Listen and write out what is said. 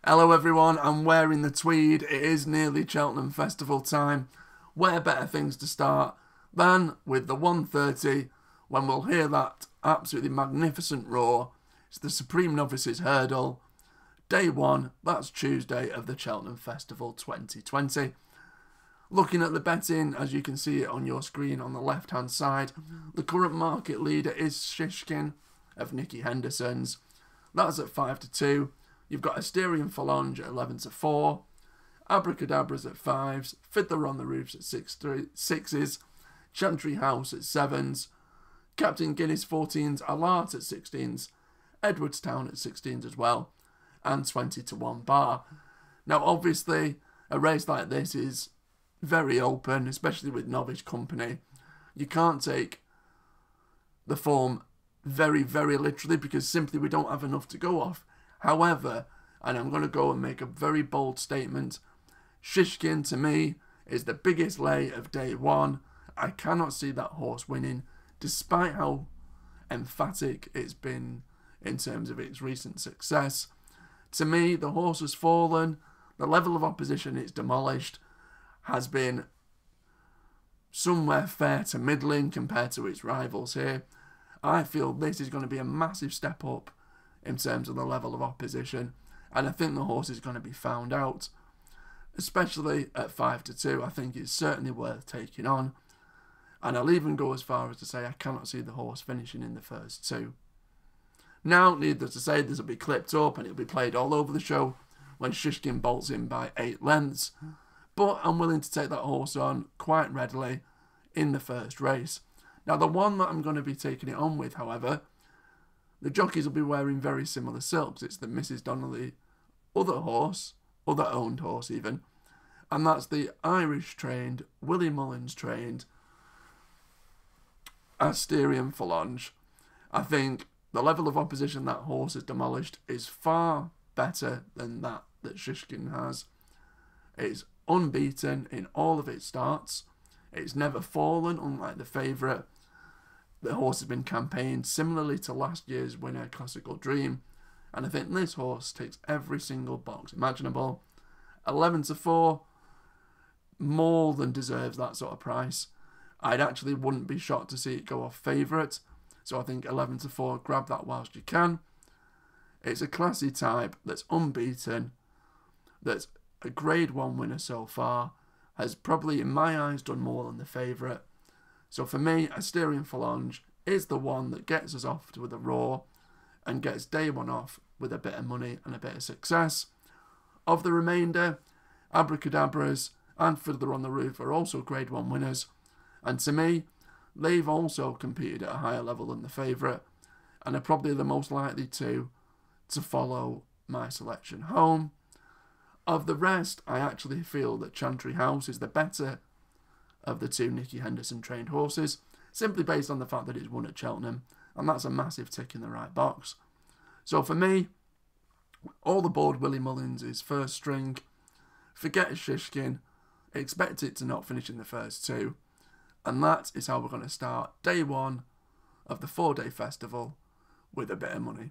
Hello everyone, I'm wearing the tweed. It is nearly Cheltenham Festival time. Where better things to start than with the 1:30 when we'll hear that absolutely magnificent roar. It's the Supreme Novices Hurdle. Day 1, that's Tuesday of the Cheltenham Festival 2020. Looking at the betting, as you can see it on your screen on the left hand side, the current market leader is Shishkin of Nicky Henderson's. That's at 5-2. You've got Asterion Phalange at 11-4. Abracadabra's at 5s. Fiddler on the Roof's at 6s. Chantry House at 7s. Captain Guinness 14s. Alart at 16s. Edwardstown at 16s as well. And 20-1 bar. Now obviously a race like this is very open, especially with novice company. You can't take the form very, very literally because simply we don't have enough to go off. However, and I'm going to go and make a very bold statement, Shishkin to me is the biggest lay of day 1. I cannot see that horse winning, despite how emphatic it's been in terms of its recent success. To me, the horse has fallen. The level of opposition it's demolished has been somewhere fair to middling compared to its rivals here. I feel this is going to be a massive step up in terms of the level of opposition, and I think the horse is going to be found out, especially at 5-2. I think it's certainly worth taking on, and I'll even go as far as to say I cannot see the horse finishing in the first 2. Now, needless to say, this will be clipped up and it'll be played all over the show when Shishkin bolts in by 8 lengths, but I'm willing to take that horse on quite readily in the first race. Now, the one that I'm going to be taking it on with, however, the jockeys will be wearing very similar silks. It's the Mrs. Donnelly other owned horse even, and that's the Irish-trained, Willie Mullins-trained Asterion Phalange. I think the level of opposition that horse has demolished is far better than that Shishkin has. It's unbeaten in all of its starts. It's never fallen, unlike the favourite. The horse has been campaigned similarly to last year's winner, Classical Dream. And I think this horse ticks every single box imaginable. 11-4, more than deserves that sort of price. I'd actually wouldn't be shocked to see it go off favourite. So I think 11-4, grab that whilst you can. It's a classy type that's unbeaten, that's a grade 1 winner so far, has probably in my eyes done more than the favourite. So for me, Asterion Phalange is the one that gets us off with a roar and gets day 1 off with a bit of money and a bit of success. Of the remainder, Abracadabras and Fiddler on the Roof are also grade 1 winners, and to me, they've also competed at a higher level than the favourite and are probably the most likely to follow my selection home. Of the rest, I actually feel that Chantry House is the better of the 2 Nicky Henderson trained horses, simply based on the fact that it's won at Cheltenham, and that's a massive tick in the right box. So for me, all the board Willie Mullins is first string. Forget Shishkin, expect it to not finish in the first 2, and that is how we're going to start day 1 of the 4-day festival with a bit of money.